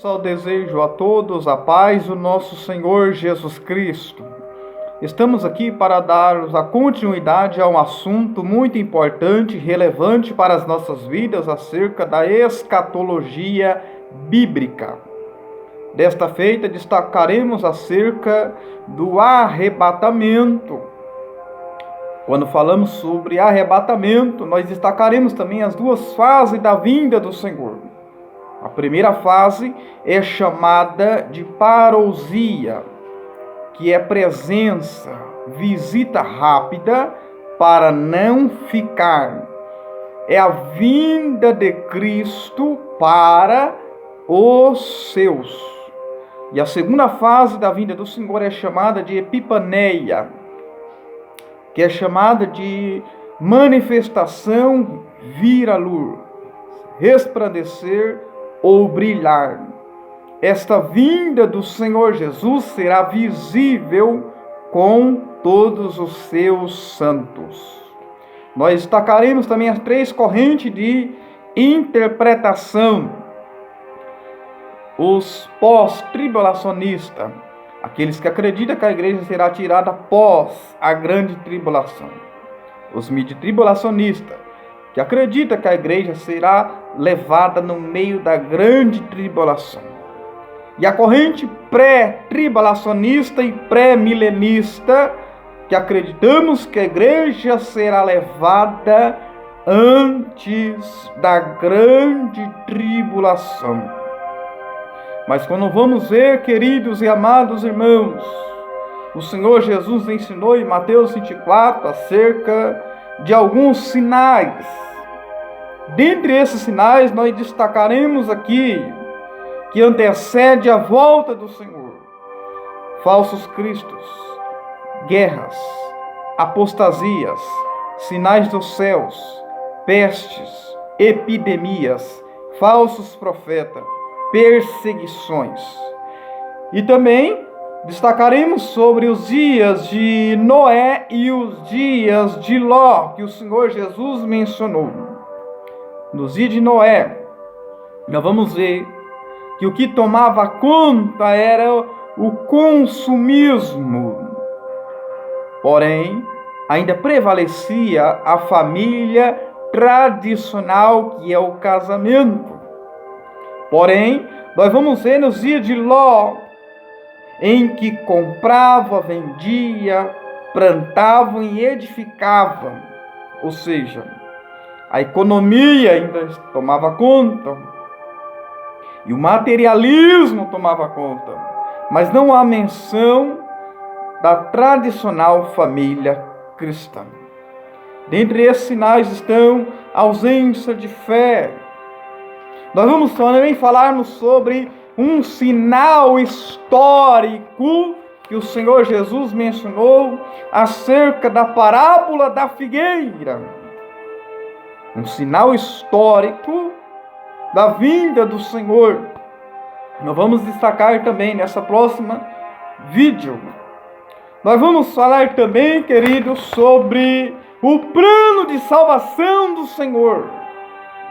Só desejo a todos a paz do nosso Senhor Jesus Cristo. Estamos aqui para dar a continuidade a um assunto muito importante e relevante para as nossas vidas acerca da escatologia bíblica. Desta feita, destacaremos acerca do arrebatamento. Quando falamos sobre arrebatamento, nós destacaremos também as duas fases da vinda do Senhor. A primeira fase é chamada de parousia, que é presença, visita rápida para não ficar. É a vinda de Cristo para os seus. E a segunda fase da vinda do Senhor é chamada de epipaneia, que é chamada de manifestação, vir à luz, resplandecer ou brilhar. Esta vinda do Senhor Jesus será visível com todos os seus santos. Nós destacaremos também as três correntes de interpretação. Os pós-tribulacionistas, aqueles que acreditam que a igreja será tirada após a grande tribulação. Os midi-tribulacionistas, que acreditam que a igreja será levada no meio da grande tribulação. E a corrente pré-tribulacionista e pré-milenista, que acreditamos que a igreja será levada antes da grande tribulação. Mas quando vamos ver, queridos e amados irmãos, o Senhor Jesus ensinou em Mateus 24 acerca de alguns sinais. Dentre esses sinais, nós destacaremos aqui que antecede a volta do Senhor: falsos cristos, guerras, apostasias, sinais dos céus, pestes, epidemias, falsos profetas, perseguições. E também destacaremos sobre os dias de Noé e os dias de Ló, que o Senhor Jesus mencionou. Nos dias de Noé, nós vamos ver que o que tomava conta era o consumismo. Porém, ainda prevalecia a família tradicional, que é o casamento. Porém, nós vamos ver nos dias de Ló, em que comprava, vendia, plantavam e edificavam. Ou seja, a economia ainda tomava conta. E o materialismo tomava conta. Mas não há menção da tradicional família cristã. Dentre esses sinais estão a ausência de fé. Nós vamos também falarmos sobre um sinal histórico que o Senhor Jesus mencionou acerca da parábola da figueira. Um sinal histórico da vinda do Senhor. Nós vamos destacar também nessa próxima vídeo. Nós vamos falar também, queridos, sobre o plano de salvação do Senhor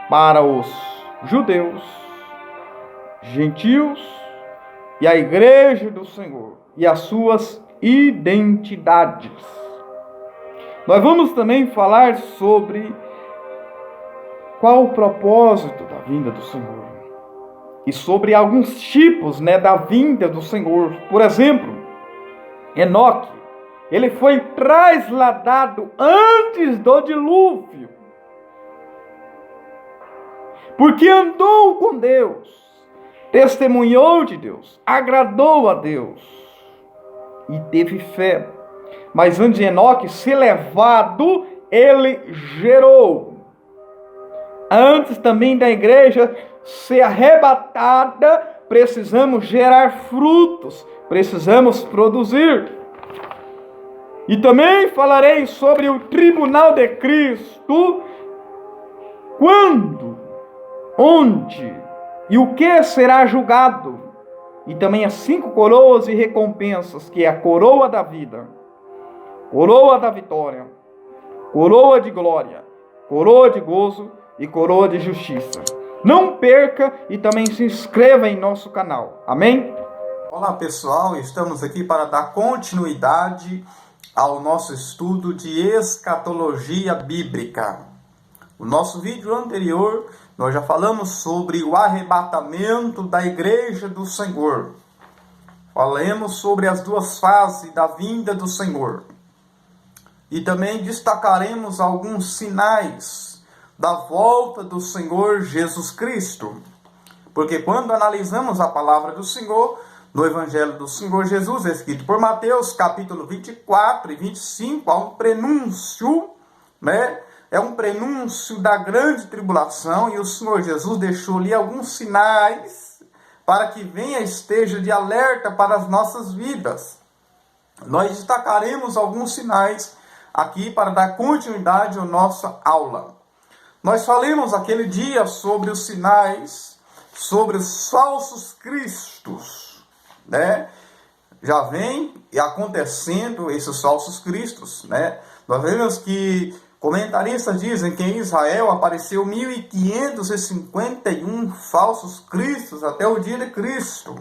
para os judeus, gentios e a igreja do Senhor e as suas identidades. Nós vamos também falar sobre qual o propósito da vinda do Senhor e sobre alguns tipos, da vinda do Senhor. Por exemplo, Enoque, ele foi trasladado antes do dilúvio, porque andou com Deus, testemunhou de Deus, agradou a Deus e teve fé. Mas antes de Enoque ser levado, ele gerou. Antes também da igreja ser arrebatada, precisamos gerar frutos, precisamos produzir. E também falarei sobre o tribunal de Cristo, quando, onde e o que será julgado. E também as 5 coroas e recompensas, que é a coroa da vida, coroa da vitória, coroa de glória, coroa de gozo e coroa de justiça. Não perca e também se inscreva em nosso canal. Amém? Olá pessoal, estamos aqui para dar continuidade ao nosso estudo de escatologia bíblica. No nosso vídeo anterior, nós já falamos sobre o arrebatamento da igreja do Senhor. Falamos sobre as duas fases da vinda do Senhor. E também destacaremos alguns sinais da volta do Senhor Jesus Cristo. Porque quando analisamos a palavra do Senhor, no Evangelho do Senhor Jesus, escrito por Mateus, capítulo 24 e 25, há um prenúncio, né? É um prenúncio da grande tribulação, e o Senhor Jesus deixou ali alguns sinais para que venha esteja de alerta para as nossas vidas. Nós destacaremos alguns sinais aqui para dar continuidade à nossa aula. Nós falamos aquele dia sobre os sinais, sobre os falsos cristos, né? Já vem acontecendo esses falsos cristos, né? Nós vemos que comentaristas dizem que em Israel apareceu 1551 falsos cristos até o dia de Cristo.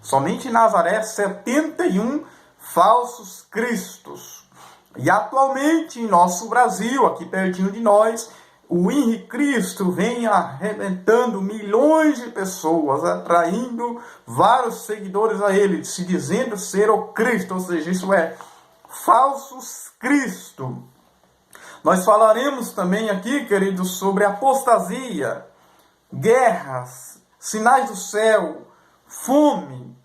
Somente em Nazaré, 71 falsos cristos. E atualmente em nosso Brasil, aqui pertinho de nós, o Henrique Cristo vem arrebentando milhões de pessoas, atraindo vários seguidores a ele, se dizendo ser o Cristo, ou seja, isso é falsos Cristo. Nós falaremos também aqui, queridos, sobre apostasia, guerras, sinais do céu, fome,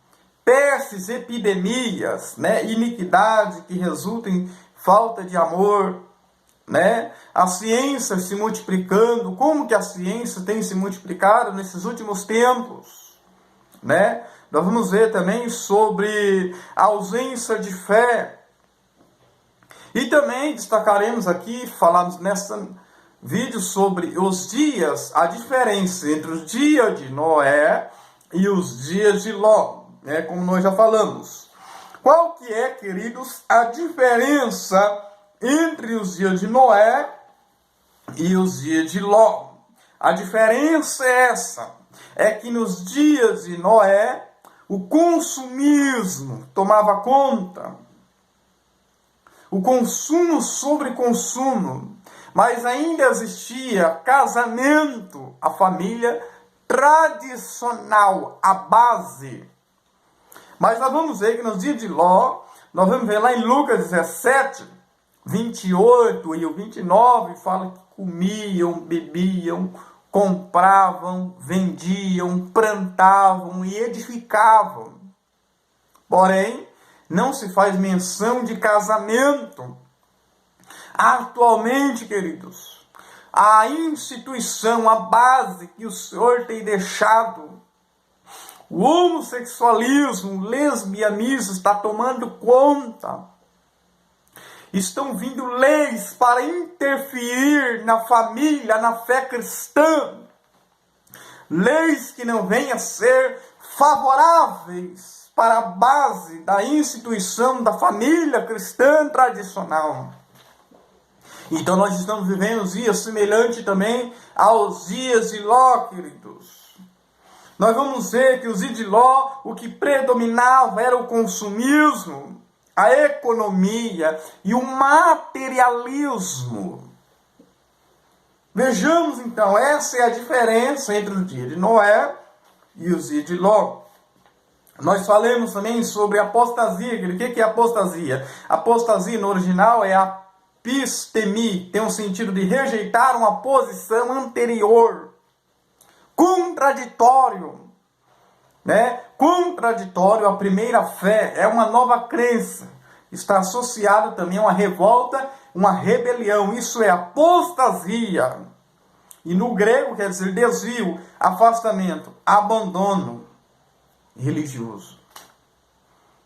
pestes, epidemias, né, iniquidade que resulta em falta de amor, né? A ciência se multiplicando, como que a ciência tem se multiplicado nesses últimos tempos, né? Nós vamos ver também sobre a ausência de fé. E também destacaremos aqui, falamos nesse vídeo sobre os dias, a diferença entre os dias de Noé e os dias de Ló, né? Como nós já falamos. Qual que é, queridos, a diferença entre os dias de Noé e os dias de Ló? A diferença é essa, é que nos dias de Noé, o consumismo tomava conta, o consumo sobre consumo, mas ainda existia casamento, a família tradicional, a base. Mas nós vamos ver que nos dias de Ló, nós vamos ver lá em Lucas 17, 28 e o 29, fala que comiam, bebiam, compravam, vendiam, plantavam e edificavam. Porém, não se faz menção de casamento. Atualmente, queridos, a instituição, a base que o Senhor tem deixado, o homossexualismo, o lesbianismo está tomando conta. Estão vindo leis para interferir na família, na fé cristã. Leis que não venham a ser favoráveis para a base da instituição da família cristã tradicional. Então nós estamos vivendo dias semelhantes também aos dias de Ló, queridos. Nós vamos ver que os dias de Ló, o que predominava era o consumismo, a economia e o materialismo. Vejamos então, essa é a diferença entre o dia de Noé e os dias de Ló. Nós falamos também sobre apostasia. O que é apostasia? Apostasia no original é apistemi, tem um sentido de rejeitar uma posição anterior, contraditório. Né? Contraditório à primeira fé, é uma nova crença, está associado também a uma revolta, uma rebelião, isso é apostasia, e no grego quer dizer desvio, afastamento, abandono religioso.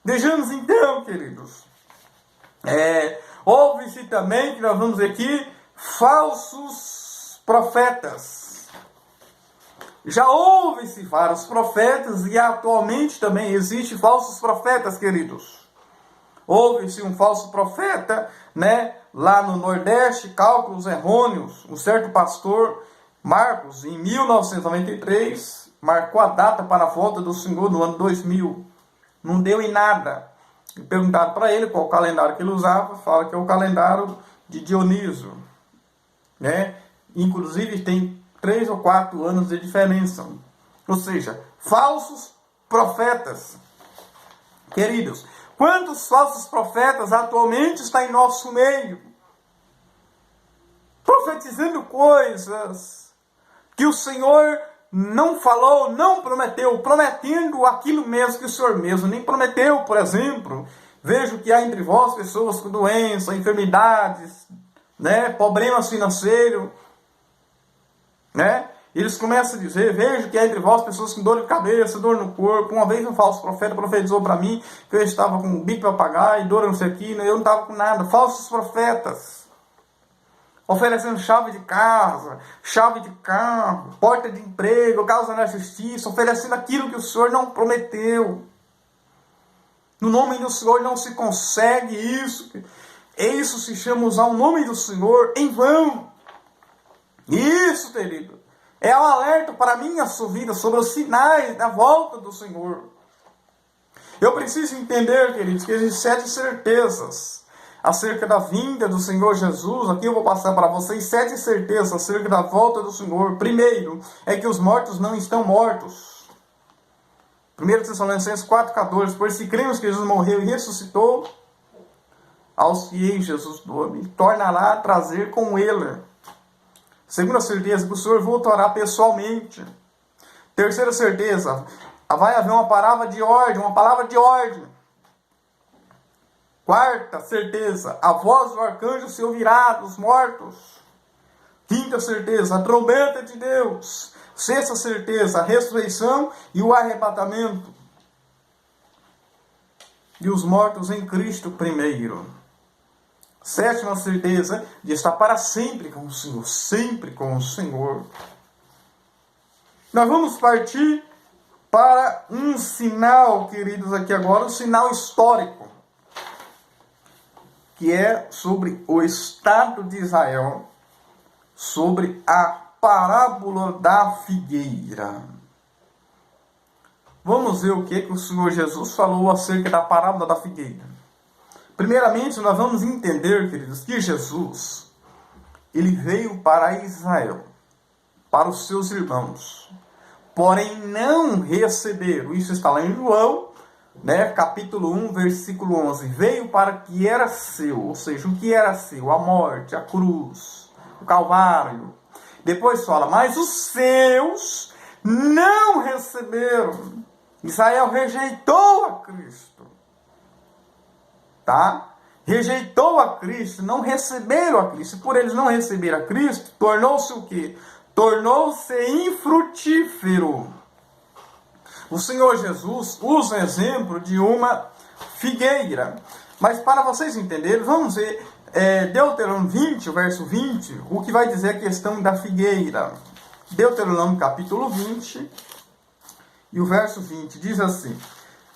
Vejamos então, queridos, houve-se também, que nós vamos ver aqui, falsos profetas. Já houve-se vários profetas e atualmente também existem falsos profetas, queridos. Houve-se um falso profeta, né? Lá no Nordeste, cálculos errôneos. Um certo pastor Marcos, em 1993, marcou a data para a volta do Senhor no ano 2000. Não deu em nada. Perguntaram para ele qual o calendário que ele usava, fala que é o calendário de Dionísio, né? Inclusive tem 3 ou 4 anos de diferença. Ou seja, falsos profetas. Queridos, quantos falsos profetas atualmente estão em nosso meio? Profetizando coisas que o Senhor não falou, não prometeu, prometendo aquilo mesmo que o Senhor mesmo nem prometeu. Por exemplo, vejo que há entre vós pessoas com doenças, enfermidades, né, problemas financeiros, né? Eles começam a dizer, vejo que há entre vós pessoas com dor de cabeça, dor no corpo. Uma vez um falso profeta profetizou para mim que eu estava com um bico para pagar e dor não sei o que, eu não estava com nada. Falsos profetas. Oferecendo chave de casa, chave de carro, porta de emprego, causa na justiça, oferecendo aquilo que o Senhor não prometeu. No nome do Senhor não se consegue isso. Isso se chama usar o nome do Senhor em vão. Isso, querido, é um alerta para a minha sua vida sobre os sinais da volta do Senhor. Eu preciso entender, queridos, que existem 7 certezas acerca da vinda do Senhor Jesus. Aqui eu vou passar para vocês 7 certezas acerca da volta do Senhor. Primeiro, é que os mortos não estão mortos. 1 Tessalonicenses 4,14. Pois se cremos que Jesus morreu e ressuscitou, aos fiéis Jesus tornará a trazer com ele. Segunda certeza, que o Senhor voltará pessoalmente. Terceira certeza, vai haver uma palavra de ordem, Quarta certeza, a voz do arcanjo se ouvirá dos mortos. Quinta certeza, a trombeta de Deus. Sexta certeza, a ressurreição e o arrebatamento. E os mortos em Cristo primeiro. Sétima certeza, de estar para sempre com o Senhor. Sempre com o Senhor. Nós vamos partir para um sinal, queridos, aqui agora, um sinal histórico, que é sobre o Estado de Israel, sobre a parábola da figueira. Vamos ver o que o Senhor Jesus falou acerca da parábola da figueira. Primeiramente, nós vamos entender, queridos, que Jesus, ele veio para Israel, para os seus irmãos, porém não receberam. Isso está lá em João, né, capítulo 1, versículo 11. Veio para que era seu, ou seja, o que era seu? A morte, a cruz, o Calvário. Depois fala, mas os seus não receberam. Israel rejeitou a Cristo. Tá? Rejeitou a Cristo, não receberam a Cristo. Por eles não receber a Cristo, tornou-se o quê? Tornou-se infrutífero. O Senhor Jesus usa o exemplo de uma figueira. Mas para vocês entenderem, vamos ver Deuteronômio 20, o verso 20, o que vai dizer a questão da figueira. Deuteronômio capítulo 20 e o verso 20 diz assim: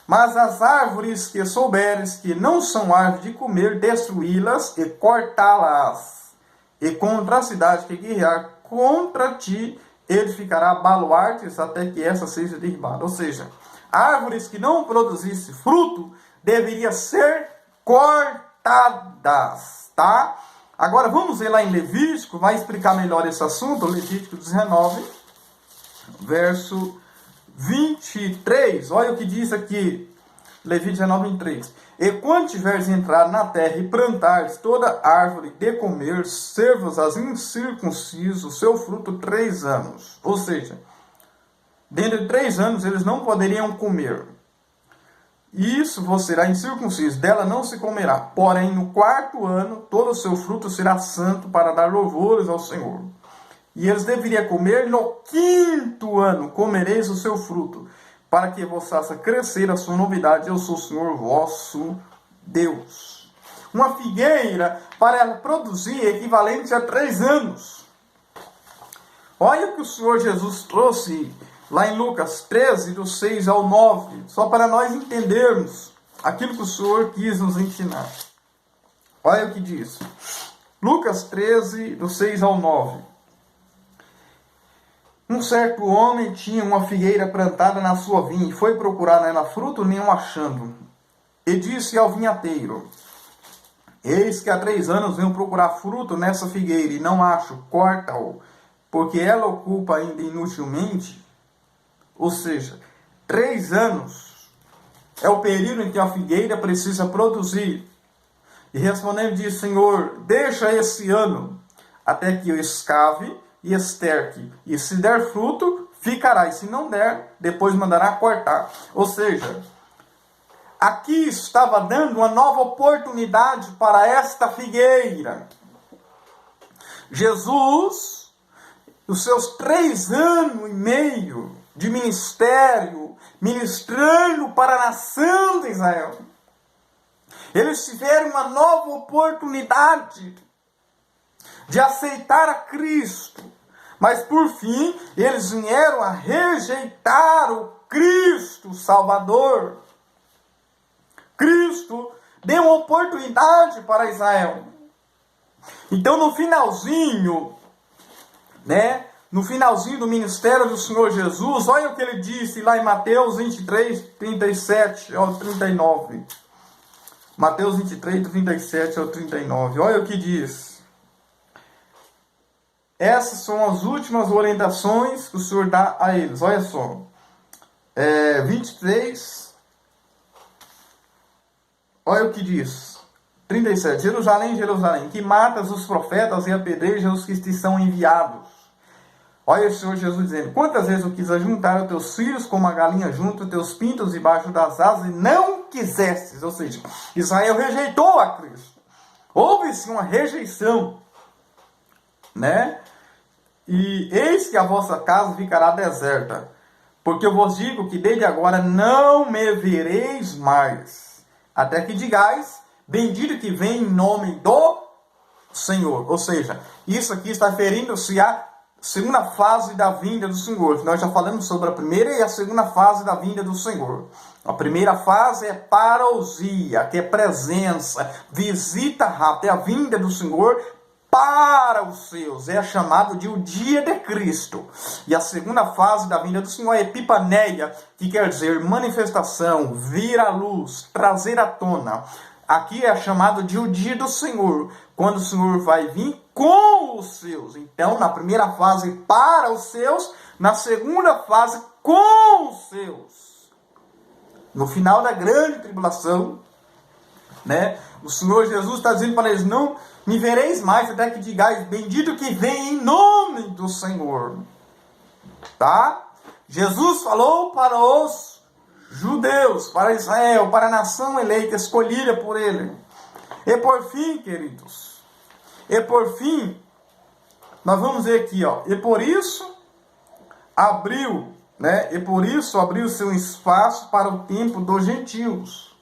mas as árvores que souberes que não são árvores de comer, destruí-las e cortá-las. E contra a cidade que guerrear contra ti, edificará baluartes até que essa seja derribada. Ou seja, árvores que não produzissem fruto deveriam ser cortadas. Tá? Agora vamos ver lá em Levítico, vai explicar melhor esse assunto. Levítico 19, verso 23, olha o que diz aqui, Levítico 19, 23. E quando tiveres entrado na terra e plantares toda árvore de comer, servos-as incircunciso o seu fruto 3 anos. Ou seja, dentro de 3 anos eles não poderiam comer. Isso vos será incircunciso, dela não se comerá. Porém, no 4º ano, todo o seu fruto será santo para dar louvores ao Senhor. E eles deveriam comer no 5º ano, comereis o seu fruto, para que vos faça crescer a sua novidade. Eu sou o Senhor vosso Deus. Uma figueira, para ela produzir, é equivalente a 3 anos. Olha o que o Senhor Jesus trouxe lá em Lucas 13, do 6 ao 9, só para nós entendermos aquilo que o Senhor quis nos ensinar. Olha o que diz. Lucas 13, do 6 ao 9. Um certo homem tinha uma figueira plantada na sua vinha, e foi procurar nela fruto, nenhum achando. E disse ao vinhateiro: eis que há 3 anos venho procurar fruto nessa figueira, e não acho, corta-o, porque ela ocupa ainda inutilmente. Ou seja, 3 anos é o período em que a figueira precisa produzir. E respondendo disse: Senhor, deixa esse ano, até que eu escave e esterque, e se der fruto, ficará, e se não der, depois mandará cortar. Ou seja, aqui estava dando uma nova oportunidade para esta figueira. Jesus, os seus 3 anos e meio de ministério, ministrando para a nação de Israel, eles tiveram uma nova oportunidade de aceitar a Cristo. Mas por fim, eles vieram a rejeitar o Cristo Salvador. Cristo deu uma oportunidade para Israel. Então no finalzinho, no finalzinho do ministério do Senhor Jesus, olha o que ele disse lá em Mateus 23, 37 ao 39. Mateus 23, 37 ao 39. Olha o que diz. Essas são as últimas orientações que o Senhor dá a eles. Olha só. 23. Olha o que diz. 37. Jerusalém, Jerusalém, que matas os profetas e apedrejas os que te são enviados. Olha o Senhor Jesus dizendo: quantas vezes eu quis ajuntar os teus filhos como a galinha junta os teus pintos debaixo das asas, e não quisestes. Ou seja, Israel rejeitou a Cristo. Houve-se uma rejeição. E eis que a vossa casa ficará deserta, porque eu vos digo que desde agora não me vereis mais, até que digais: bendito que vem em nome do Senhor. Ou seja, isso aqui está referindo-se à segunda fase da vinda do Senhor. Nós já falamos sobre a primeira e a segunda fase da vinda do Senhor. A primeira fase é parousia, que é presença, visita rápida, é a vinda do Senhor para os seus. É chamado de o dia de Cristo. E a segunda fase da vinda do Senhor é epipaneia, que quer dizer manifestação, vir à luz, trazer à tona. Aqui é chamado de o dia do Senhor, quando o Senhor vai vir com os seus. Então, na primeira fase, para os seus, na segunda fase, com os seus. No final da grande tribulação, o Senhor Jesus está dizendo para eles: não me vereis mais, até que digais: bendito que vem em nome do Senhor. Jesus falou para os judeus, para Israel, para a nação eleita, escolhida por ele. E por fim, queridos, nós vamos ver aqui, e por isso abriu seu espaço para o tempo dos gentios,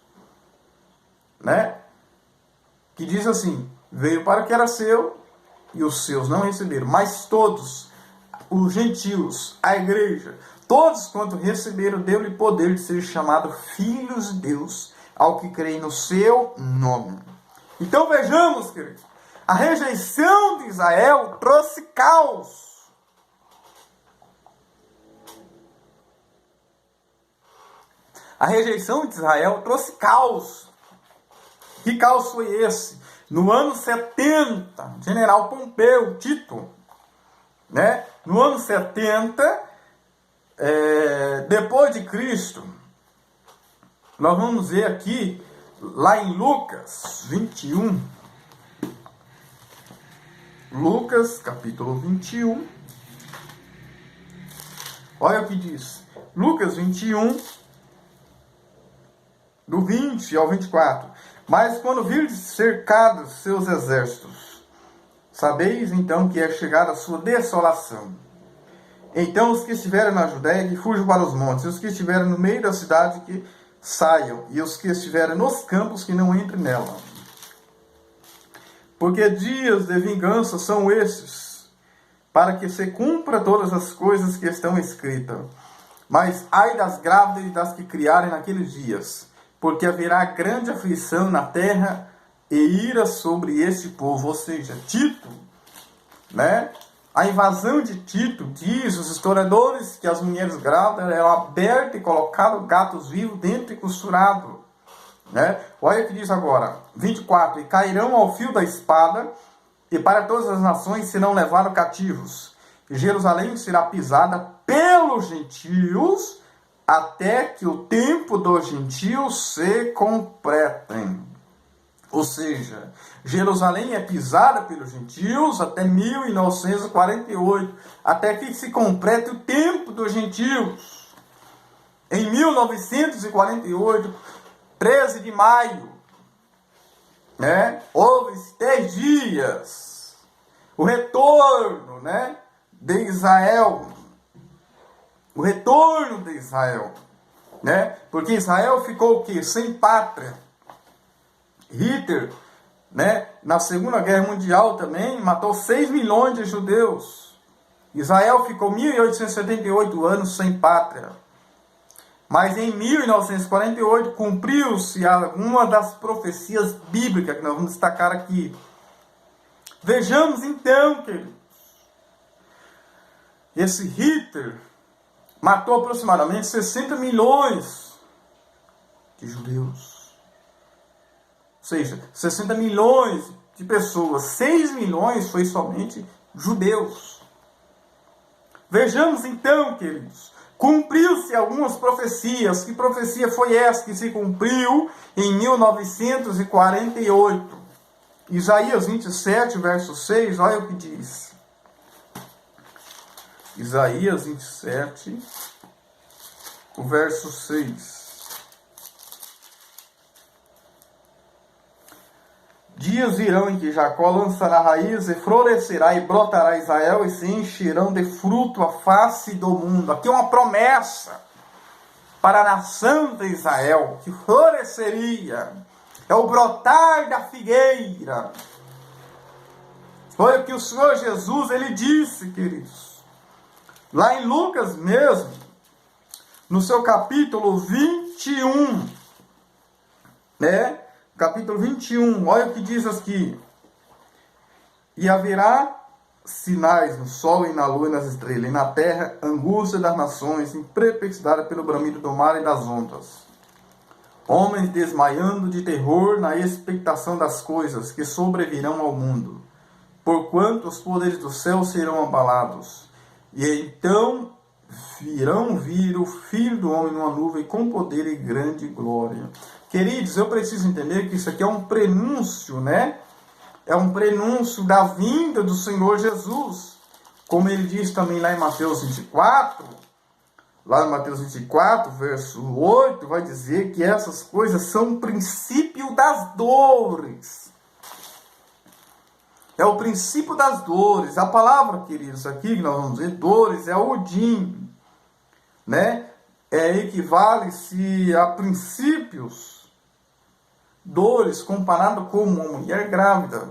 que diz assim: veio para o que era seu, e os seus não receberam, mas todos, os gentios, a igreja, todos quanto receberam, deu-lhe poder de ser chamado filhos de Deus, ao que creem no seu nome. Então vejamos, queridos, a rejeição de Israel trouxe caos. A rejeição de Israel trouxe caos. Que caos foi esse? No ano 70, general Pompeu, Tito, no ano 70, depois de Cristo, nós vamos ver aqui, lá em Lucas 21, Lucas capítulo 21, olha o que diz, Lucas 21, do 20 ao 24, mas quando virdes cercados seus exércitos, sabeis então que é chegada a sua desolação. Então os que estiverem na Judéia que fujam para os montes, e os que estiverem no meio da cidade que saiam, e os que estiverem nos campos que não entrem nela. Porque dias de vingança são esses, para que se cumpra todas as coisas que estão escritas. Mas ai das grávidas e das que criarem naqueles dias, porque haverá grande aflição na terra e ira sobre este povo. Ou seja, Tito, A invasão de Tito, diz os historiadores, que as mulheres grávidas eram abertas e colocaram gatos vivos dentro e costurados. Né? Olha o que diz agora, 24. E cairão ao fio da espada, e para todas as nações serão levados cativos. E Jerusalém será pisada pelos gentios, até que o tempo dos gentios se completem. Ou seja, Jerusalém é pisada pelos gentios até 1948, até que se complete o tempo dos gentios. Em 1948, 13 de maio, né, houve 10 dias, o retorno, né, de Israel, o retorno de Israel, né, porque Israel ficou o quê? Sem pátria. Hitler, né, na Segunda Guerra Mundial também, matou 6 milhões de judeus. Israel ficou 1878 anos sem pátria. Mas em 1948 cumpriu-se uma das profecias bíblicas que nós vamos destacar aqui. Vejamos então, queridos. Esse Hitler matou aproximadamente 60 milhões de judeus. Ou seja, 60 milhões de pessoas, 6 milhões foi somente judeus. Vejamos então, queridos, cumpriu-se algumas profecias. Que profecia foi essa que se cumpriu em 1948? Isaías 27, verso 6, olha o que diz. Isaías 27, o verso 6. Dias virão em que Jacó lançará raiz e florescerá e brotará Israel e se encherão de fruto a face do mundo. Aqui é uma promessa para a nação de Israel, que floresceria. É o brotar da figueira. Foi o que o Senhor Jesus, ele disse, queridos. Lá em Lucas mesmo, no seu capítulo 21, né? Capítulo 21, olha o que diz aqui. E haverá sinais no sol e na lua e nas estrelas, e na terra angústia das nações, em perplexidade pelo bramido do mar e das ondas. Homens desmaiando de terror na expectação das coisas que sobrevirão ao mundo, porquanto os poderes do céu serão abalados. E então virão vir o Filho do Homem numa nuvem com poder e grande glória. Queridos, eu preciso entender que isso aqui é um prenúncio, né? É um prenúncio da vinda do Senhor Jesus. Como ele diz também lá em Mateus 24, lá em Mateus 24, verso 8, vai dizer que essas coisas são o princípio das dores. É o princípio das dores. A palavra, queridos, aqui que nós vamos ver, dores, é odim, né? Equivale-se a princípios. Dores comparado com uma mulher grávida,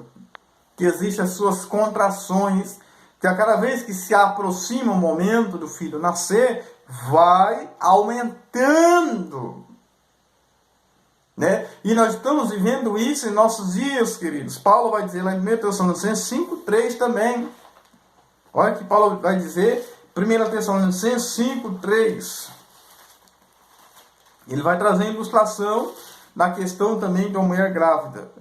que existem as suas contrações, que a cada vez que se aproxima o momento do filho nascer, vai aumentando, né? E nós estamos vivendo isso em nossos dias, queridos. Paulo vai dizer lá em 1 Tessalonicenses 5:3 também. Olha que Paulo vai dizer, 1 Tessalonicenses 5:3. Ele vai trazer a ilustração na questão também de uma mulher grávida.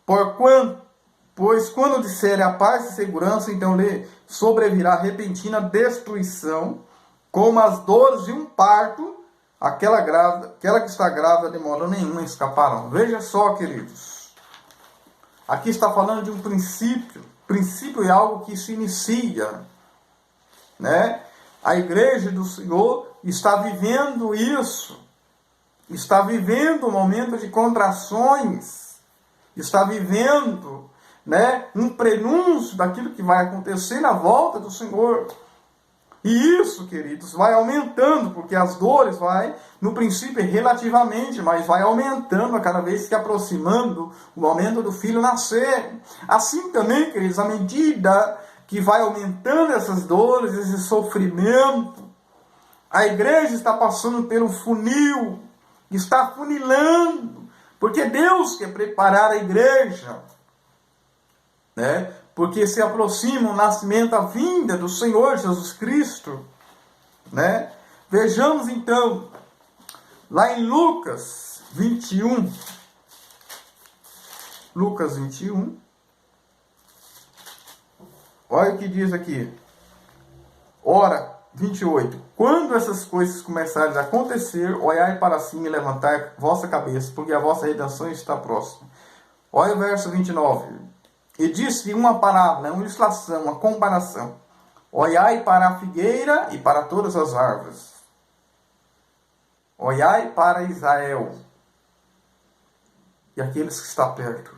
Pois quando disser a paz e segurança, então lhe sobrevirá repentina destruição, como as dores de um parto, aquela que está grávida de modo nenhum escaparão. Veja só, queridos. Aqui está falando de um princípio. Princípio é algo que se inicia, né? A igreja do Senhor está vivendo isso. Está vivendo um momento de contrações, está vivendo, né, um prenúncio daquilo que vai acontecer na volta do Senhor. E isso, queridos, vai aumentando, porque as dores vai, no princípio, relativamente, mas vai aumentando a cada vez que aproximando o momento do filho nascer. Assim também, queridos, à medida que vai aumentando essas dores, esse sofrimento, a igreja está passando por um funil, está funilando, porque Deus quer preparar a igreja, né, porque se aproxima o nascimento, a vinda do Senhor Jesus Cristo, né? Vejamos então, lá em Lucas 21, olha o que diz aqui. Ora, 28. Quando essas coisas começarem a acontecer, olhai para cima e levantai vossa cabeça, porque a vossa redenção está próxima. Olha o verso 29. E disse uma parábola, uma ilustração, uma comparação. Olhai para a figueira e para todas as árvores. Olhai para Israel e aqueles que estão perto,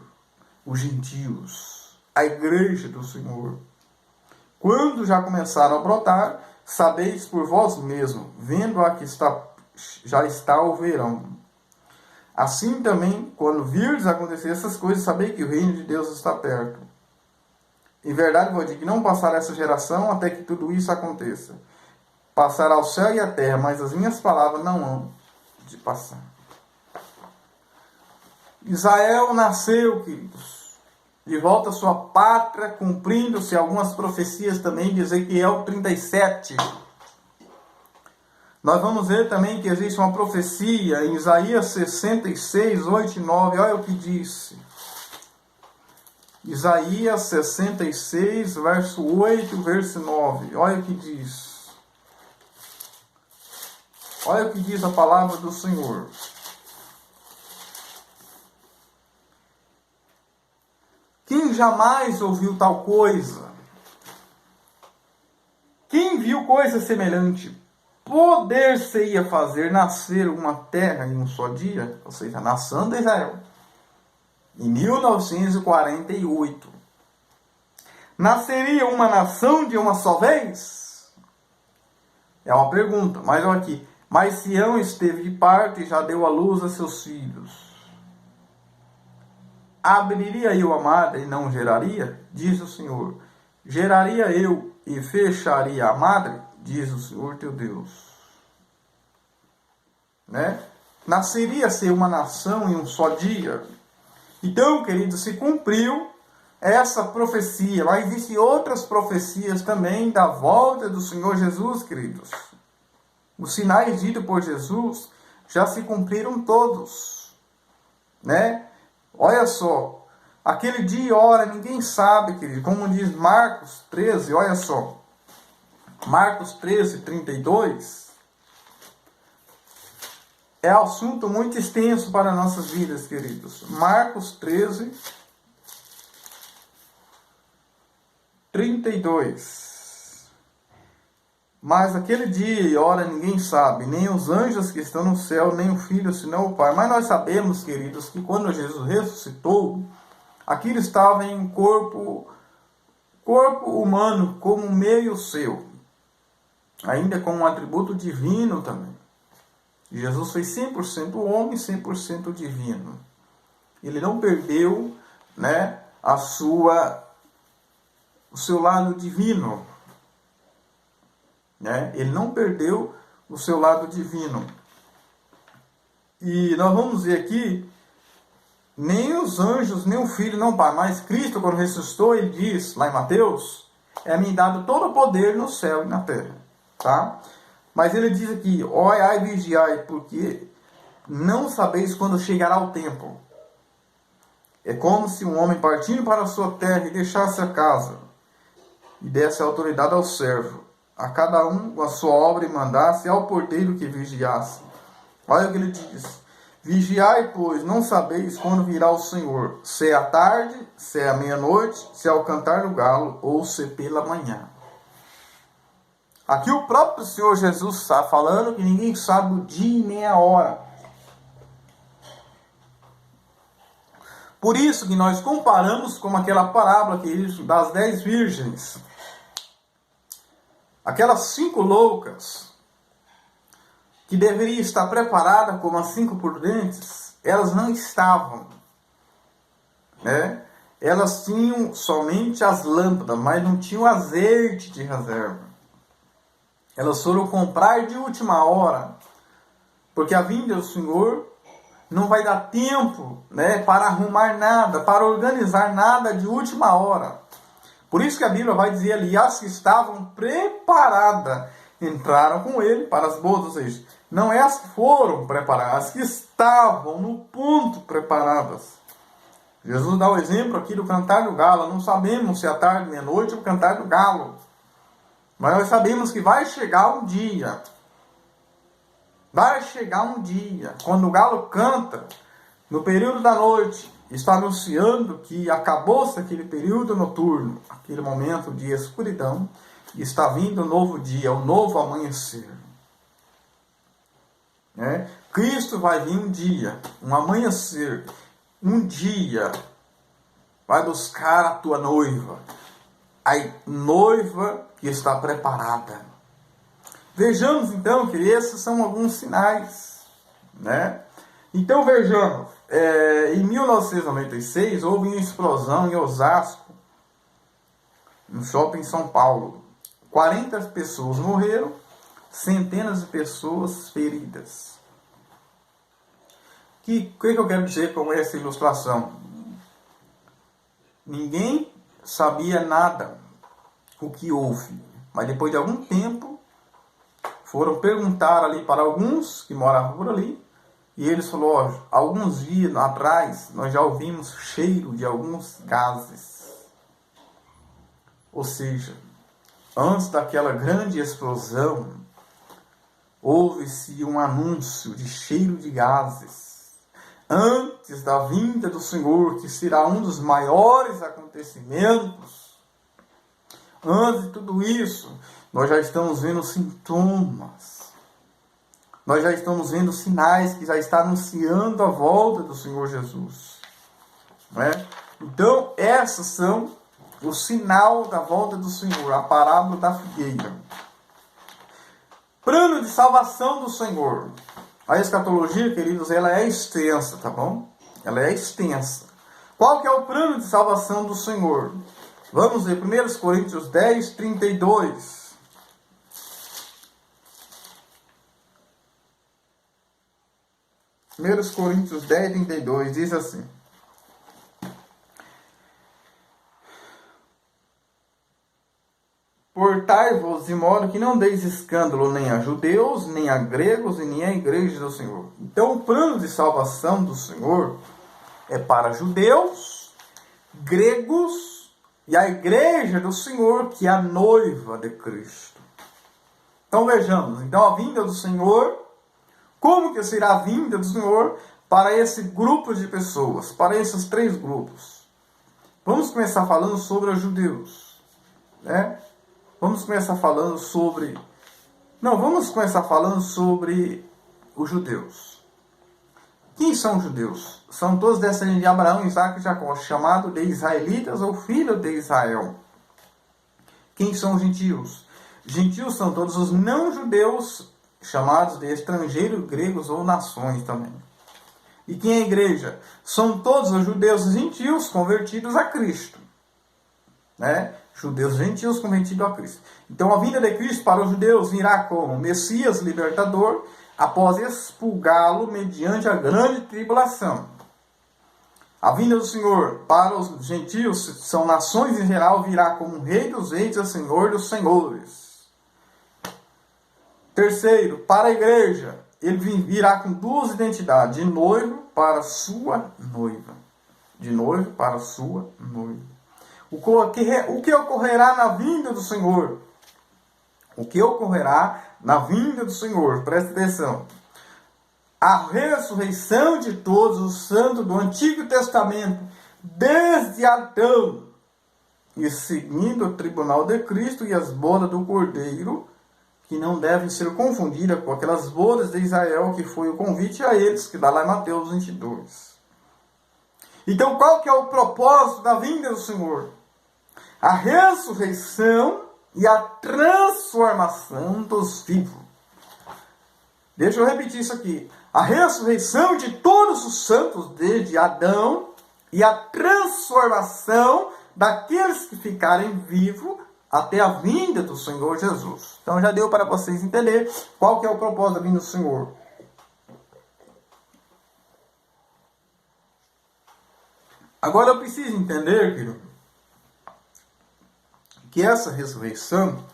os gentios, a igreja do Senhor. Quando já começaram a brotar, sabeis por vós mesmos, vendo a que já está o verão. Assim também, quando virdes acontecer essas coisas, sabei que o reino de Deus está perto. Em verdade vou dizer que não passará essa geração até que tudo isso aconteça. Passará o céu e a terra, mas as minhas palavras não hão de passar. Israel nasceu, queridos, de volta à sua pátria, cumprindo-se algumas profecias também de Ezequiel 37. Nós vamos ver também que existe uma profecia em Isaías 66, 8 e 9. Olha o que disse. Isaías 66, verso 8, verso 9. Olha o que diz. Olha o que diz a palavra do Senhor. Quem jamais ouviu tal coisa? Quem viu coisa semelhante? Poder-se-ia fazer nascer uma terra em um só dia? Ou seja, a nação de Israel. Em 1948. Nasceria uma nação de uma só vez? É uma pergunta, mas olha aqui. Mas Sião esteve de parto e já deu à luz a seus filhos. Abriria eu a madre e não geraria? Diz o Senhor. Geraria eu e fecharia a madre? Diz o Senhor teu Deus. Né? Nasceria-se uma nação em um só dia. Então, querido, se cumpriu essa profecia. Mas existem outras profecias também da volta do Senhor Jesus, queridos. Os sinais ditos por Jesus já se cumpriram todos. Né? Olha só. Aquele dia e hora ninguém sabe, querido. Como diz Marcos 13, olha só. Marcos 13, 32. É assunto muito extenso para nossas vidas, queridos. Marcos 13, 32. Mas aquele dia e hora ninguém sabe, nem os anjos que estão no céu, nem o Filho, senão o Pai. Mas nós sabemos, queridos, que quando Jesus ressuscitou, aquilo estava em corpo humano, como meio seu. Ainda com um atributo divino também. Jesus foi 100% homem, 100% divino. Ele não perdeu, né, o seu lado divino. Né? Ele não perdeu o seu lado divino. E nós vamos ver aqui, nem os anjos, nem o Filho, não Pai, mas Cristo, quando ressuscitou, ele diz, lá em Mateus, é-me dado todo o poder no céu e na terra. Tá? Mas ele diz aqui, olhai e vigiai, porque não sabeis quando chegará o tempo. É como se um homem partindo para a sua terra e deixasse a casa, e desse autoridade ao servo, a cada um a sua obra, e mandasse ao porteiro que vigiasse. Olha o que ele diz. Vigiai, pois, não sabeis quando virá o Senhor, se é à tarde, se é à meia-noite, se é ao cantar do galo, ou se pela manhã. Aqui o próprio Senhor Jesus está falando que ninguém sabe o dia nem a hora. Por isso que nós comparamos com aquela parábola das 10 virgens. Aquelas 5 loucas, que deveriam estar preparadas como as 5 prudentes, elas não estavam. Né? Elas tinham somente as lâmpadas, mas não tinham azeite de reserva. Elas foram comprar de última hora, porque a vinda do Senhor não vai dar tempo, né, para arrumar nada, para organizar nada de última hora. Por isso que a Bíblia vai dizer ali, as que estavam preparadas entraram com ele para as bodas, ou seja, não é as que foram preparadas, as que estavam no ponto preparadas. Jesus dá o exemplo aqui do cantar do galo. Não sabemos se é tarde, meia-noite, ou o cantar do galo. Mas nós sabemos que vai chegar um dia. Vai chegar um dia, quando o galo canta, no período da noite, está anunciando que acabou-se aquele período noturno, aquele momento de escuridão, e está vindo um novo dia, um novo amanhecer. Cristo vai vir um dia, um amanhecer, um dia, vai buscar a tua noiva, a noiva que está preparada. Vejamos então que esses são alguns sinais, Então vejamos, em 1996 houve uma explosão em Osasco, no shopping em São Paulo. 40 pessoas morreram, centenas de pessoas feridas. O que eu quero dizer com essa ilustração? Ninguém sabia nada o que houve, mas depois de algum tempo foram perguntar ali para alguns que moravam por ali, e eles falaram, alguns dias atrás nós já ouvimos cheiro de alguns gases. Ou seja, antes daquela grande explosão, houve-se um anúncio de cheiro de gases. Antes da vinda do Senhor, que será um dos maiores acontecimentos, antes de tudo isso, nós já estamos vendo sintomas. Nós já estamos vendo sinais que já está anunciando a volta do Senhor Jesus. Então, essas são o sinal da volta do Senhor, a parábola da figueira. Plano de salvação do Senhor. A escatologia, queridos, ela é extensa, tá bom? Ela é extensa. Qual que é o plano de salvação do Senhor? Vamos ver 1 Coríntios 10, 32. 1 Coríntios 10, 32 diz assim: portai-vos de modo que não deis escândalo nem a judeus, nem a gregos, e nem a igreja do Senhor. Então, o plano de salvação do Senhor é para judeus, gregos e a igreja do Senhor, que é a noiva de Cristo. Então, vejamos. Então, a vinda do Senhor, como que será a vinda do Senhor para esse grupo de pessoas, para esses três grupos? Vamos começar falando sobre os judeus, Vamos começar falando sobre os judeus. Quem são os judeus? São todos descendentes de Abraão, Isaac e Jacó, chamados de israelitas ou filhos de Israel. Quem são os gentios? Gentios são todos os não-judeus, chamados de estrangeiros, gregos ou nações também. E quem é a igreja? São todos os judeus e gentios convertidos a Cristo. Judeus e gentios convertidos a Cristo. Então a vinda de Cristo para os judeus virá como Messias libertador, após expulgá-lo mediante a grande tribulação. A vinda do Senhor para os gentios, são nações em geral, virá como Rei dos Reis e Senhor dos Senhores. Terceiro, para a igreja, ele virá com duas identidades, de noivo para sua noiva. De noivo para sua noiva. O que ocorrerá na vinda do Senhor? O que ocorrerá na vinda do Senhor? Presta atenção. A ressurreição de todos os santos do Antigo Testamento, desde Adão, e seguindo o tribunal de Cristo e as bodas do Cordeiro, que não devem ser confundidas com aquelas bodas de Israel, que foi o convite a eles, que dá lá em Mateus 22. Então, qual que é o propósito da vinda do Senhor? A ressurreição e a transformação dos vivos. Deixa eu repetir isso aqui. A ressurreição de todos os santos desde Adão e a transformação daqueles que ficarem vivos até a vinda do Senhor Jesus. Então já deu para vocês entenderem qual que é o propósito da vinda do Senhor. Agora eu preciso entender, querido, que essa ressurreição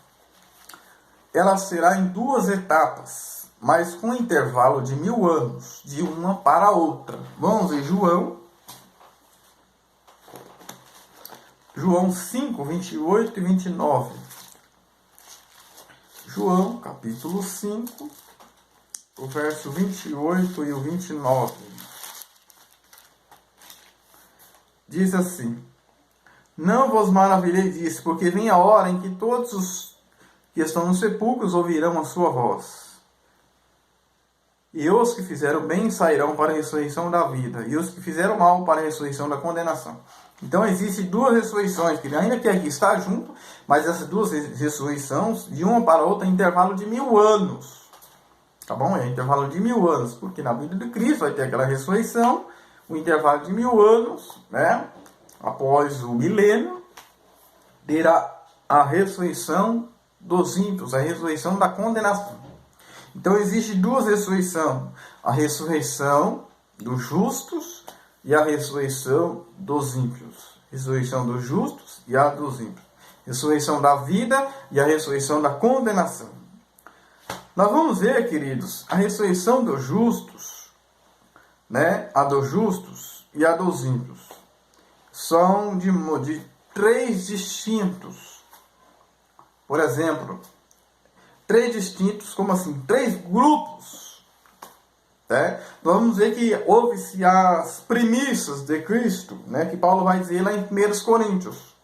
ela será em duas etapas, mas com um intervalo de 1000 anos, de uma para a outra. Vamos ver João 5, 28 e 29. João, capítulo 5, o verso 28 e o 29. Diz assim: Não vos maravilhei disso, porque vem a hora em que todos os que estão nos sepulcros ouvirão a sua voz. E os que fizeram bem sairão para a ressurreição da vida, e os que fizeram mal para a ressurreição da condenação. Então existem duas ressurreições, que ainda que aqui está junto, mas essas duas ressurreições, de uma para a outra, em intervalo de 1000 anos. Tá bom? É intervalo de 1000 anos, porque na vida de Cristo vai ter aquela ressurreição, o intervalo de 1000 anos, né? Após o milênio, terá a ressurreição dos ímpios, a ressurreição da condenação. Então existe duas ressurreições, a ressurreição dos justos e a ressurreição dos ímpios. Ressurreição dos justos e a dos ímpios. Ressurreição da vida e a ressurreição da condenação. Nós vamos ver, queridos, a ressurreição dos justos, né? A dos justos e a dos ímpios. São de três distintos. Por exemplo, três distintos, como assim? Três grupos. Né? Vamos ver que houve-se as premissas de Cristo, né? Que Paulo vai dizer lá em 1 Coríntios,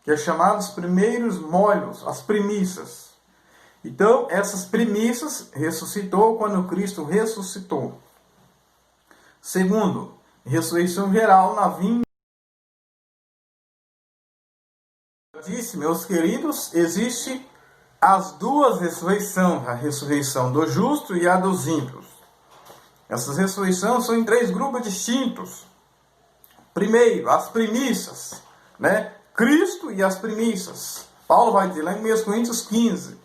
que é chamado os primeiros molhos, as premissas. Então, essas premissas ressuscitou quando Cristo ressuscitou. Segundo, ressurreição geral na vinda. Disse, meus queridos, existe as duas ressurreições, a ressurreição do justo e a dos ímpios. Essas ressurreições são em três grupos distintos. Primeiro, as premissas, né? Cristo e as premissas. Paulo vai dizer lá em 1 Coríntios 15,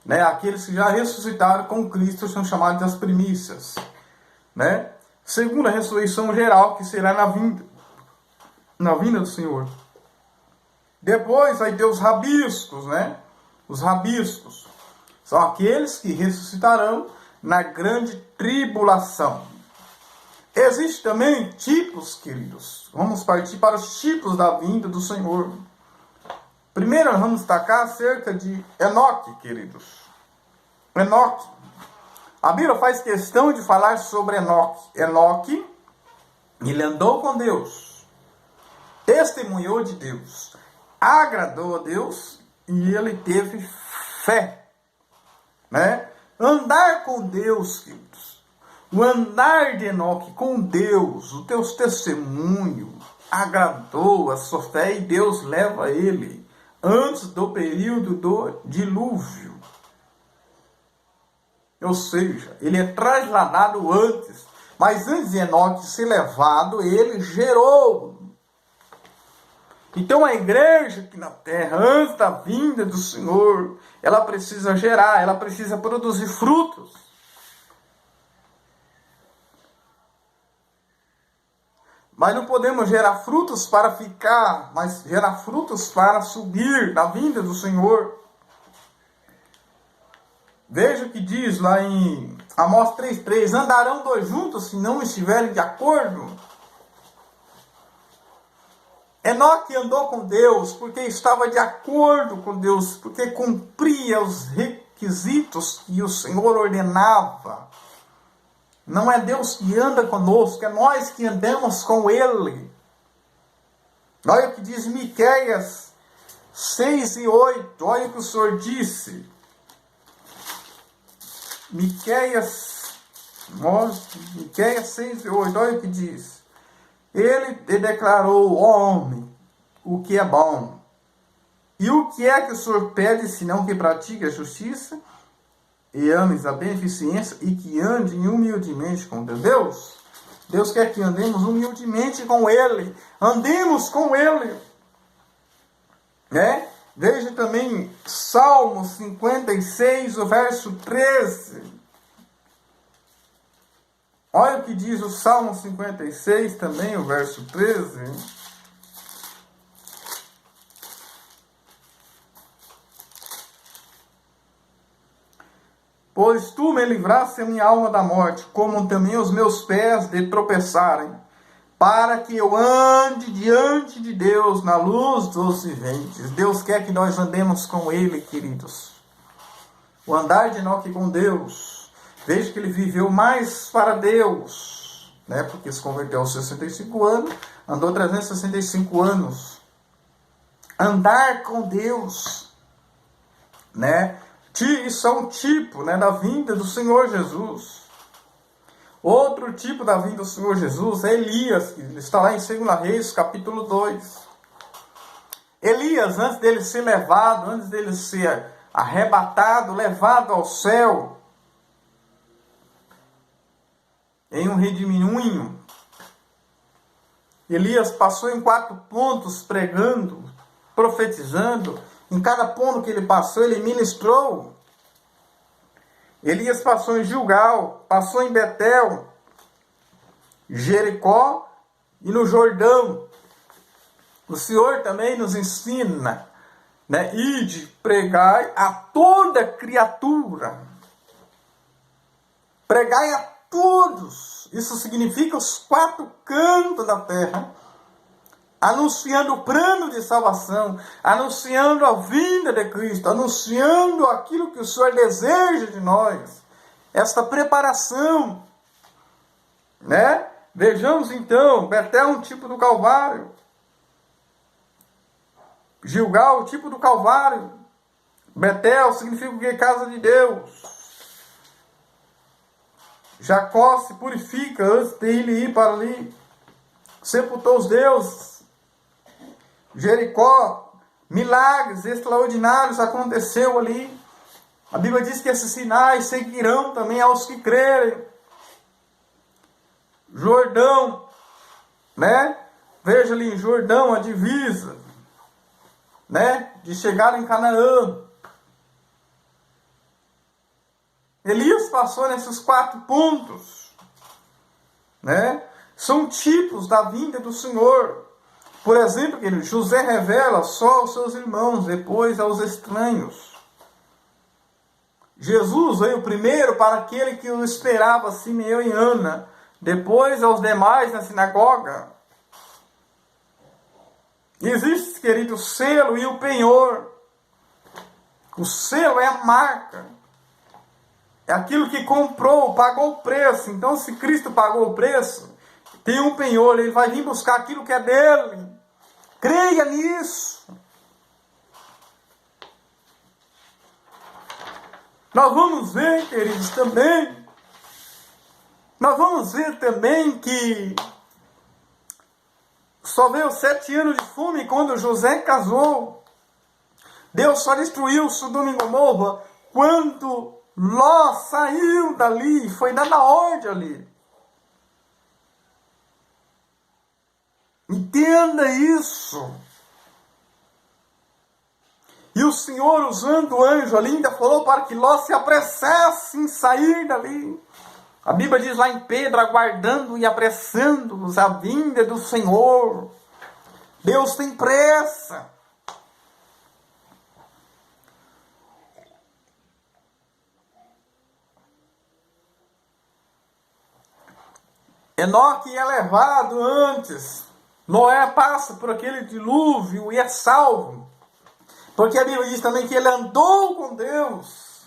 né? Aqueles que já ressuscitaram com Cristo são chamados das premissas, né? Segundo, a ressurreição geral, que será na vinda do Senhor. Depois vai ter os rabiscos, né? Os rabiscos são aqueles que ressuscitarão na grande tribulação. Existem também tipos, queridos. Vamos partir para os tipos da vinda do Senhor. Primeiro, nós vamos destacar acerca de Enoque, queridos. Enoque. A Bíblia faz questão de falar sobre Enoque. Enoque, ele andou com Deus, testemunhou de Deus, agradou a Deus e ele teve fé, né? Andar com Deus, queridos. O andar de Enoque com Deus, o teu testemunho, agradou a sua fé e Deus leva ele antes do período do dilúvio. Ou seja, ele é trasladado antes. Mas antes de Enoque ser levado, ele gerou. Então a igreja aqui na terra, antes da vinda do Senhor, ela precisa gerar, ela precisa produzir frutos. Mas não podemos gerar frutos para ficar, mas gerar frutos para subir na vinda do Senhor. Veja o que diz lá em Amós 3,3. Andarão dois juntos se não estiverem de acordo? Enoque andou com Deus porque estava de acordo com Deus, porque cumpria os requisitos que o Senhor ordenava. Não é Deus que anda conosco, é nós que andamos com Ele. Olha o que diz Miqueias 6:8. Olha o que o Senhor disse. Miqueias 6:8. Olha o que diz. Ele declarou, homem, o que é bom. E o que é que o Senhor pede, senão que pratique a justiça, e ames a beneficência, e que ande humildemente com Deus? Deus quer que andemos humildemente com Ele. Andemos com Ele. Né? Veja também Salmo 56, o verso 13. Olha o que diz o Salmo 56 também, o verso 13. Pois tu me livraste a minha alma da morte, como também os meus pés de tropeçarem, para que eu ande diante de Deus na luz dos viventes. Deus quer que nós andemos com Ele, queridos. O andar de Enoque com Deus. Veja que ele viveu mais para Deus, né? Porque se converteu aos 65 anos, andou 365 anos. Andar com Deus, né? Isso é um tipo, né, da vinda do Senhor Jesus. Outro tipo da vinda do Senhor Jesus é Elias, que está lá em 2 Reis, capítulo 2. Elias, antes dele ser levado, antes dele ser arrebatado, levado ao céu, em um redemoinho, Elias passou em 4 pontos pregando, profetizando. Em cada ponto que ele passou, ele ministrou. Elias passou em Gilgal, passou em Betel, Jericó e no Jordão. O Senhor também nos ensina, né? Ide, pregai a toda criatura. Pregai a todos. Isso significa os 4 cantos da terra. Anunciando o plano de salvação, anunciando a vinda de Cristo, anunciando aquilo que o Senhor deseja de nós, esta preparação, né? Vejamos então, Betel é um tipo do Calvário, Gilgal, o tipo do Calvário, Betel significa o que? Casa de Deus. Jacó se purifica antes de ele ir para ali, sepultou os deuses. Jericó, milagres extraordinários aconteceu ali. A Bíblia diz que esses sinais seguirão também aos que crerem. Jordão, né? Veja ali em Jordão a divisa, né? De chegar em Canaã. Elias passou nesses 4 pontos, né? São tipos da vinda do Senhor. Por exemplo, querido, José revela só aos seus irmãos, depois aos estranhos. Jesus veio primeiro para aquele que o esperava, Simeão e Ana, depois aos demais na sinagoga. Existe, querido, o selo e o penhor. O selo é a marca. É aquilo que comprou, pagou o preço. Então, se Cristo pagou o preço, tem um penhor, ele vai vir buscar aquilo que é dele. Creia nisso. Nós vamos ver, queridos, também. Nós vamos ver também que só veio 7 anos de fome quando José casou. Deus só destruiu Sodoma e Gomorra quando Ló saiu dali, foi dada a ordem ali. Entenda isso. E o Senhor, usando o anjo ali, ainda falou para que Ló se apressasse em sair dali. A Bíblia diz lá em Pedro, aguardando e apressando-nos a vinda do Senhor. Deus tem pressa. Enoque é levado antes. Noé passa por aquele dilúvio e é salvo. Porque a Bíblia diz também que ele andou com Deus.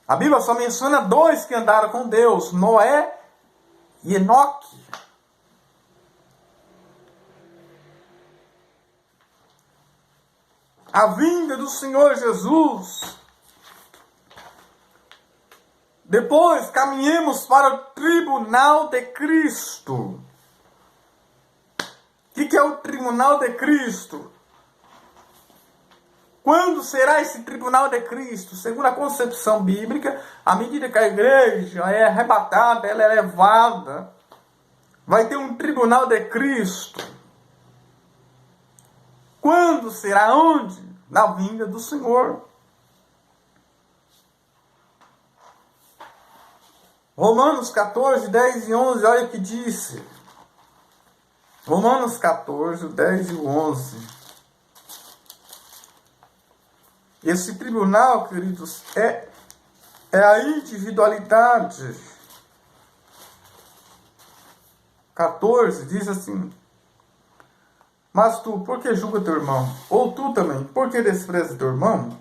A Bíblia só menciona 2 que andaram com Deus, Noé e Enoque. A vinda do Senhor Jesus. Depois caminhemos para o tribunal de Cristo. O que é o tribunal de Cristo? Quando será esse tribunal de Cristo? Segundo a concepção bíblica, à medida que a igreja é arrebatada, ela é levada, vai ter um tribunal de Cristo. Quando será? Onde? Na vinda do Senhor. Romanos 14, 10 e 11, olha o que disse. Romanos 14, 10 e 11. Esse tribunal, queridos, é é a individualidade. 14 diz assim: mas tu, por que julga teu irmão? Ou tu também, por que despreza teu irmão?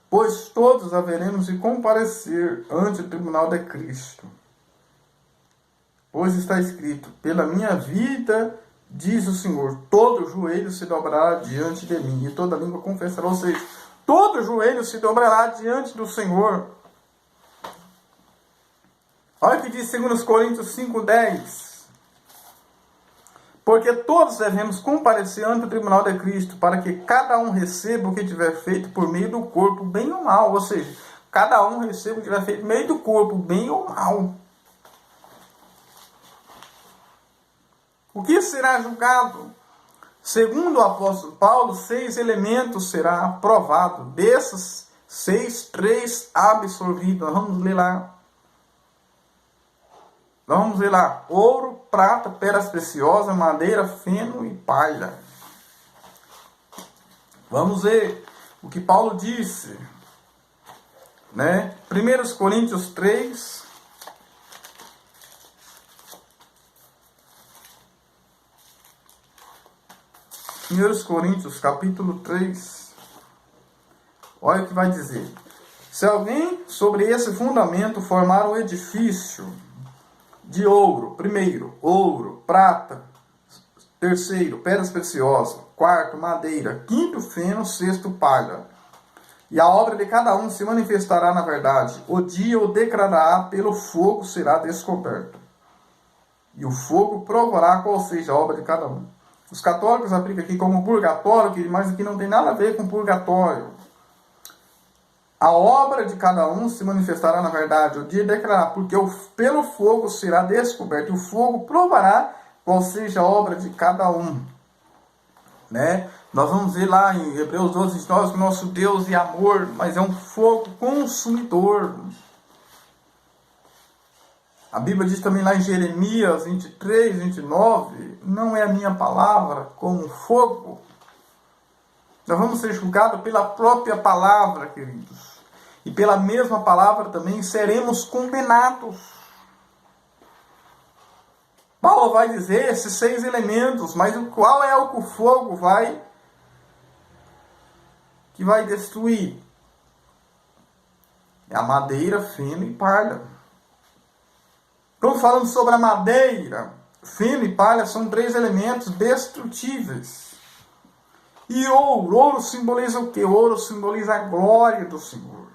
Pois todos haveremos de comparecer ante o tribunal de Cristo. Pois está escrito: pela minha vida, diz o Senhor, todo joelho se dobrará diante de mim, e toda língua confessará. Ou seja, todo joelho se dobrará diante do Senhor. Olha o que diz 2 Coríntios 5,10. Porque todos devemos comparecer ante o tribunal de Cristo, para que cada um receba o que tiver feito por meio do corpo, bem ou mal. Ou seja, cada um receba o que tiver feito por meio do corpo, bem ou mal. O que será julgado? Segundo o apóstolo Paulo, 6 elementos será provado. Desses 6, 3 absorvidos. Vamos ler lá. Vamos ver lá: ouro, prata, pedras preciosas, madeira, feno e palha. Vamos ver o que Paulo disse, né? 1 Coríntios 3. Coríntios, capítulo 3. Olha o que vai dizer: se alguém sobre esse fundamento formar um edifício de ouro, primeiro, ouro, prata, terceiro, pedras preciosas, quarto, madeira, quinto, feno, sexto, palha. E a obra de cada um se manifestará na verdade. O dia o declarará, pelo fogo será descoberto. E o fogo provará qual seja a obra de cada um. Os católicos aplicam aqui como purgatório, mas aqui não tem nada a ver com purgatório. A obra de cada um se manifestará na verdade, o dia declarará, porque pelo fogo será descoberto, e o fogo provará qual seja a obra de cada um. Né? Nós vamos ver lá em Hebreus 12, 29, que o nosso Deus é amor, mas é um fogo consumidor. A Bíblia diz também lá em Jeremias 23, 29, não é a minha palavra como fogo. Nós vamos ser julgados pela própria palavra, queridos. E pela mesma palavra também seremos condenados. Paulo vai dizer esses 6 elementos, mas qual é o que o fogo vai destruir? É a madeira, feno e palha. Estamos falando sobre a madeira. Feno e palha são 3 elementos destrutíveis. E ouro. Ouro simboliza o quê? Ouro simboliza a glória do Senhor.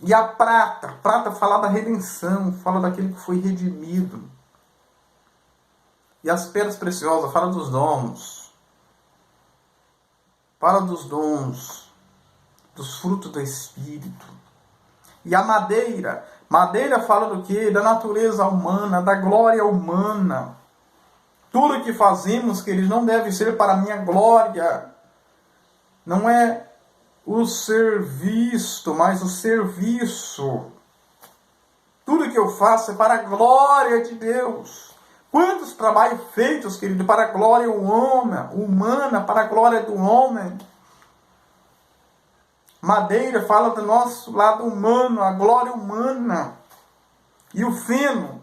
E a prata. Prata fala da redenção. Fala daquele que foi redimido. E as pedras preciosas. Fala dos dons. Fala dos dons. Dos frutos do Espírito. E a madeira. Madeira fala do quê? Da natureza humana. Da glória humana. Tudo que fazemos, queridos, não deve ser para a minha glória. Não é o ser visto, mas o serviço. Tudo que eu faço é para a glória de Deus. Quantos trabalhos feitos, querido, para a glória humana, para a glória do homem. Madeira fala do nosso lado humano, a glória humana. E o feno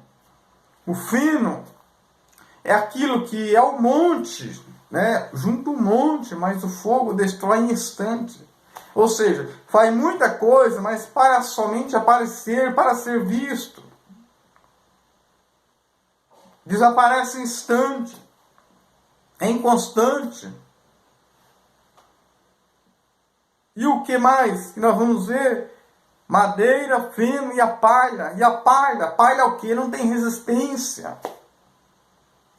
é aquilo que é o monte, né? Junto ao monte, mas o fogo destrói em instante. Ou seja, faz muita coisa, mas para somente aparecer, para ser visto. Desaparece em instante. É inconstante. E o que mais que nós vamos ver? Madeira, feno e a palha. E a palha é o que? Não tem resistência.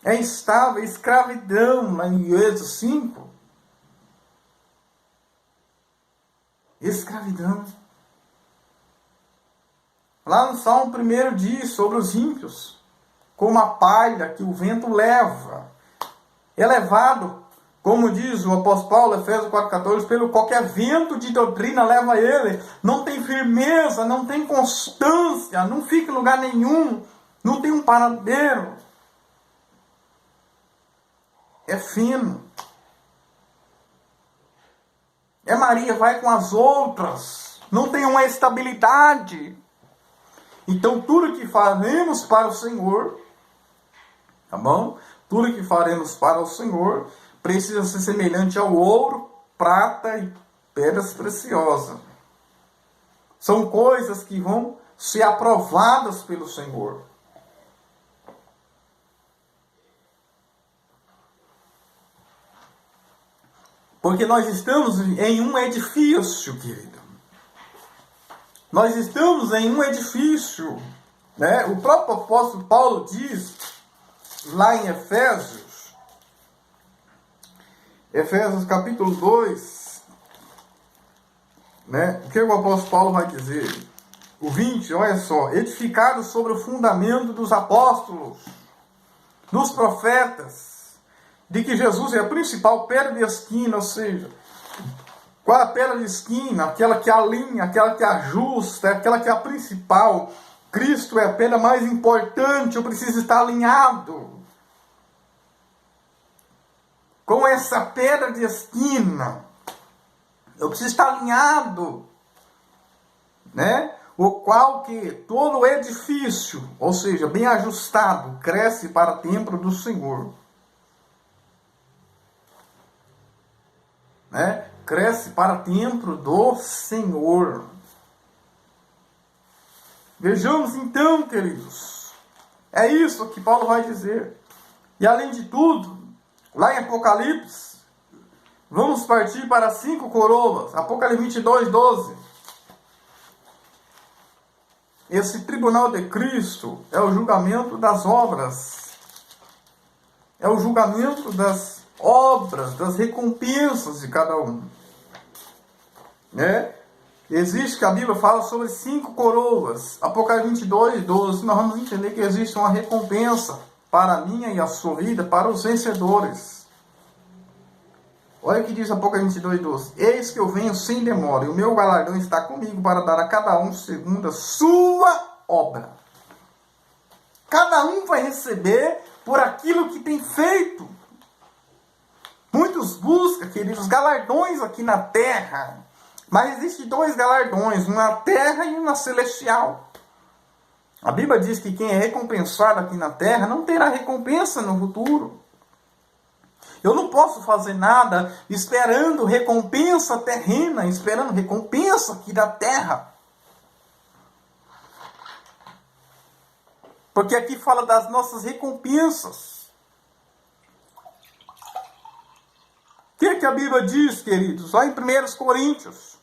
É instável, é escravidão, lá em Êxodo 5. Escravidão. Lá no Salmo 1 diz sobre os ímpios, como a palha que o vento leva. É levado, como diz o apóstolo Paulo, Efésios 4,14, pelo qualquer vento de doutrina leva ele. Não tem firmeza, não tem constância, não fica em lugar nenhum, não tem um paradeiro. É fino. É Maria, vai com as outras. não tem uma estabilidade. Então, tudo que faremos para o Senhor, tá bom? Tudo que faremos para o Senhor precisa ser semelhante ao ouro, prata e pedras preciosas. São coisas que vão ser aprovadas pelo Senhor. Porque nós estamos em um edifício, querido. Nós estamos em um edifício, né? O próprio apóstolo Paulo diz, lá em Efésios capítulo 2, né? O que o apóstolo Paulo vai dizer? O 20, olha só. Edificado sobre o fundamento dos apóstolos, dos profetas, de que Jesus é a principal pedra de esquina, ou seja, qual é a pedra de esquina? Aquela que alinha, aquela que ajusta, aquela que é a principal. Cristo é a pedra mais importante, eu preciso estar alinhado com essa pedra de esquina. Eu preciso estar alinhado, né? O qual que todo edifício, ou seja, bem ajustado, cresce para o templo do Senhor. Né? Cresce para o templo do Senhor. Vejamos então, queridos. É isso que Paulo vai dizer. E além de tudo, lá em Apocalipse, vamos partir para 5 coroas. Apocalipse 22, 12. Esse tribunal de Cristo é o julgamento das obras. É o julgamento das obras, das recompensas de cada um. Né? Existe, que a Bíblia fala sobre 5 coroas. Apocalipse 22, 12. Nós vamos entender que existe uma recompensa para a minha e a sua vida, para os vencedores. Olha o que diz Apocalipse 22, 12. Eis que eu venho sem demora, e o meu galardão está comigo para dar a cada um segundo a sua obra. Cada um vai receber por aquilo que tem feito. Muitos buscam, queridos, galardões aqui na terra. Mas existem 2 galardões, um na terra e um na celestial. A Bíblia diz que quem é recompensado aqui na terra não terá recompensa no futuro. Eu não posso fazer nada esperando recompensa terrena, esperando recompensa aqui da terra. Porque aqui fala das nossas recompensas. O que a Bíblia diz, queridos? Lá em 1 Coríntios.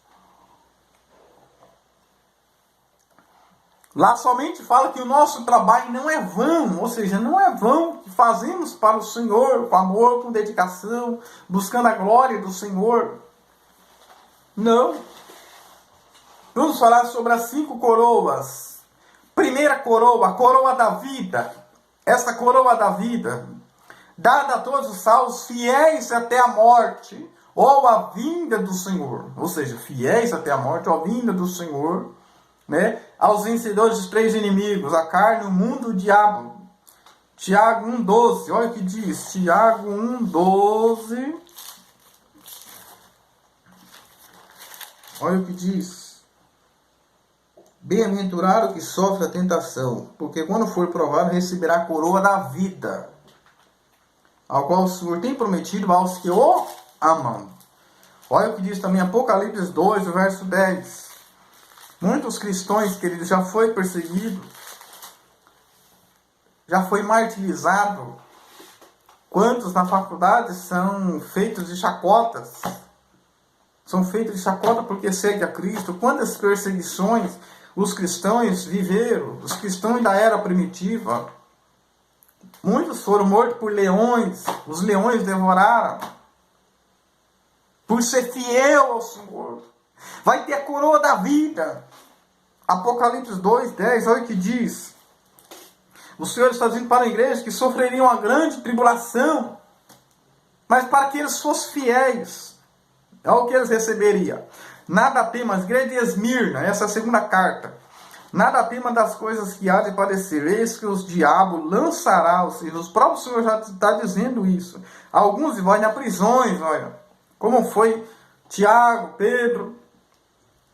Lá somente fala que o nosso trabalho não é vão, ou seja, não é vão que fazemos para o Senhor, com amor, com dedicação, buscando a glória do Senhor. Não. Vamos falar sobre as 5 coroas. Primeira coroa, a coroa da vida. Essa coroa da vida, dada a todos os salvos fiéis até a morte, ou a vinda do Senhor. Ou seja, fiéis até a morte, ou a vinda do Senhor. Né? Aos vencedores dos 3 inimigos, a carne, o mundo e o diabo. Tiago 1,12, olha o que diz. Tiago 1,12. Olha o que diz. Bem-aventurado o que sofre a tentação, porque quando for provado receberá a coroa da vida, ao qual o Senhor tem prometido aos que o amam. Olha o que diz também Apocalipse 2, verso 10. Muitos cristãos, queridos, já foi perseguido, já foi martirizado. Quantos na faculdade são feitos de chacotas? São feitos de chacota porque seguem a Cristo. Quantas perseguições os cristãos viveram, os cristãos da era primitiva. Muitos foram mortos por leões, os leões devoraram. Por ser fiel ao Senhor. Vai ter a coroa da vida. Apocalipse 2:10, olha o que diz. O Senhor está dizendo para a igreja que sofreriam uma grande tribulação, mas para que eles fossem fiéis. É o que eles receberiam. Nada tema, as igrejas de Esmirna, essa é a segunda carta. Nada tema das coisas que há de padecer. Eis que os diabos lançará, ou seja, o próprio Senhor já está dizendo isso. Alguns vão nas prisões, olha. Como foi Tiago, Pedro.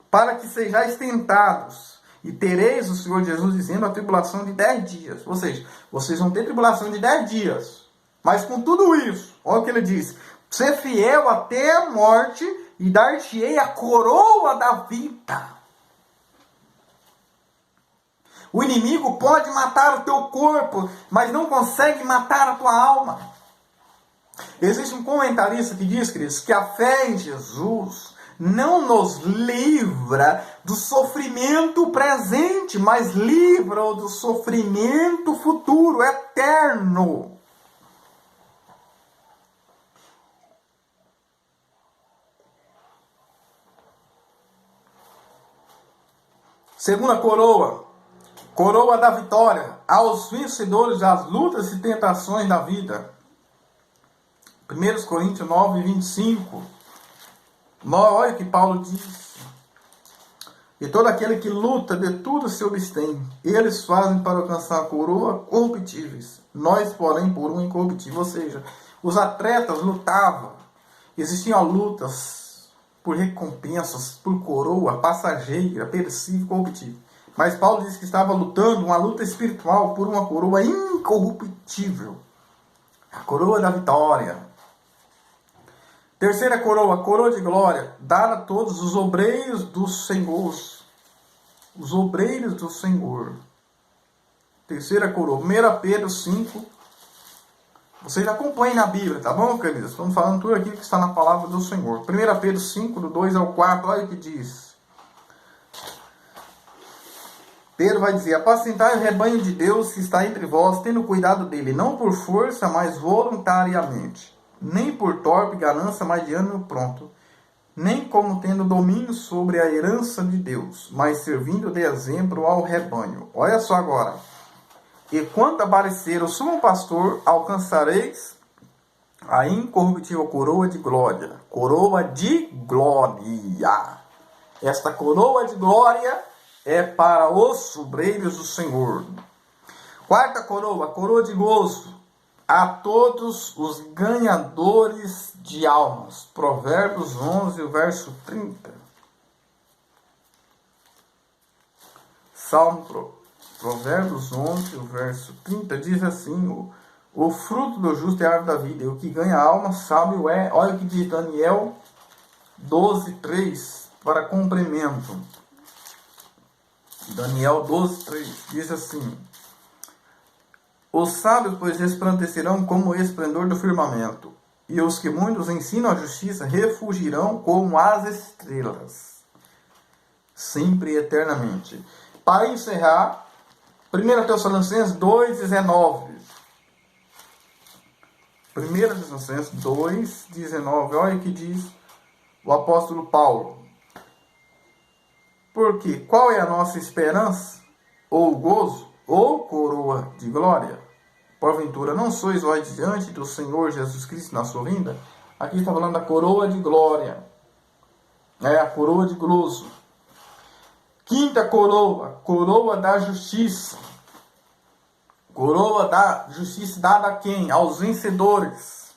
para que sejais tentados. E tereis, o Senhor Jesus dizendo, a tribulação de 10 dias. Ou seja, vocês vão ter tribulação de 10 dias. Mas com tudo isso, olha o que ele diz. Ser fiel até a morte e dar-te-ei a coroa da vida. O inimigo pode matar o teu corpo, mas não consegue matar a tua alma. Existe um comentarista que diz, queridos, que a fé em Jesus não nos livra do sofrimento presente, mas livra do sofrimento futuro, eterno. Segunda coroa, coroa da vitória, aos vencedores das lutas e tentações da vida. 1 Coríntios 9, 25. Olha o que Paulo diz. E todo aquele que luta de tudo se abstém. Eles fazem para alcançar a coroa corruptíveis. Nós, porém, por um incorruptível. Ou seja, os atletas lutavam. Existiam lutas por recompensas, por coroa passageira, perecível, corruptível. Mas Paulo disse que estava lutando uma luta espiritual por uma coroa incorruptível. A coroa da vitória. Terceira coroa, coroa de glória, dada a todos os obreiros do Senhor. Os obreiros do Senhor. Terceira coroa, 1 Pedro 5. Vocês acompanhem na Bíblia, tá bom, queridos? Estamos falando tudo aquilo que está na palavra do Senhor. 1 Pedro 5, do 2 ao 4, olha o que diz. Pedro vai dizer, apacentai o rebanho de Deus que está entre vós, tendo cuidado dele, não por força, mas voluntariamente. Nem por torpe ganância, mas de ânimo pronto. Nem como tendo domínio sobre a herança de Deus, mas servindo de exemplo ao rebanho. Olha só agora. E quanto aparecer o sumo pastor, alcançareis a incorruptível coroa de glória. Coroa de glória. Esta coroa de glória é para os obreiros do Senhor. Quarta coroa, coroa de gozo. A todos os ganhadores de almas. Provérbios 11, verso 30. Provérbios 11, verso 30 diz assim, o fruto do justo é a árvore da vida, e o que ganha a alma, sábio é. Olha o que diz Daniel 12, 3, para complemento. Daniel 12, 3, diz assim, os sábios, pois, resplandecerão como o esplendor do firmamento, e os que muitos ensinam a justiça refugirão como as estrelas, sempre e eternamente. Para encerrar, 1 Tessalonicenses 2,19. 1 Tessalonicenses 2,19. Olha o que diz o apóstolo Paulo. Porque qual é a nossa esperança? Ou gozo? Ou coroa de glória? Porventura, não sois vós diante do Senhor Jesus Cristo na sua vinda? Aqui está falando da coroa de glória. É a coroa de gozo. Quinta coroa, coroa da justiça. Coroa da justiça dada a quem? Aos vencedores.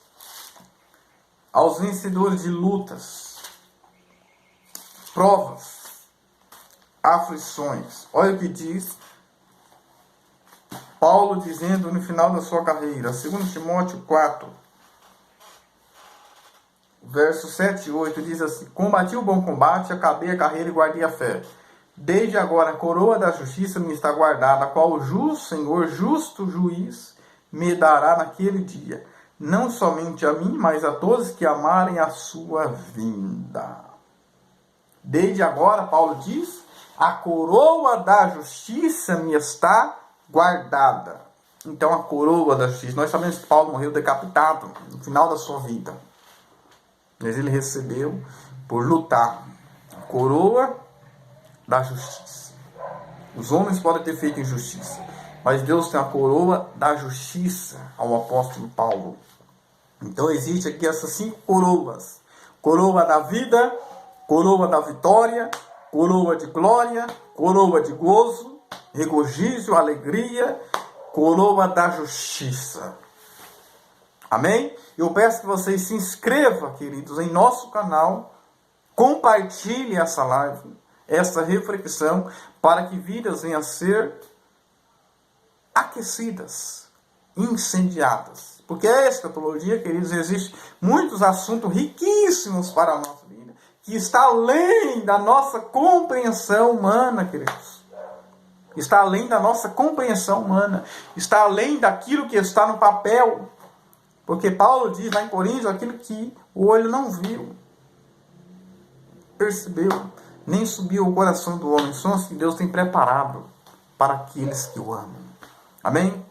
Aos vencedores de lutas, provas, aflições. Olha o que diz Paulo dizendo no final da sua carreira, 2 Timóteo 4, verso 7 e 8, diz assim, combati o bom combate, acabei a carreira e guardei a fé. Desde agora a coroa da justiça me está guardada, a qual o justo Senhor, justo juiz, me dará naquele dia. Não somente a mim, mas a todos que amarem a sua vinda. Desde agora, Paulo diz, a coroa da justiça me está guardada. Então a coroa da justiça, nós sabemos que Paulo morreu decapitado no final da sua vida. Mas ele recebeu por lutar a coroa da justiça. Os homens podem ter feito injustiça, mas Deus tem a coroa da justiça ao apóstolo Paulo. Então existe aqui essas 5 coroas. Coroa da vida, coroa da vitória, coroa de glória, coroa de gozo, regozijo, alegria, coroa da justiça. Amém? Eu peço que vocês se inscrevam, queridos, em nosso canal, compartilhem essa live. essa reflexão para que vidas venham a ser aquecidas, incendiadas. Porque a escatologia, queridos, existe muitos assuntos riquíssimos para a nossa vida, que está além da nossa compreensão humana, queridos. Está além da nossa compreensão humana. Está além daquilo que está no papel. Porque Paulo diz lá em Coríntios aquilo que o olho não viu, percebeu, nem subiu o coração do homem. São os que Deus tem preparado para aqueles que o amam. Amém?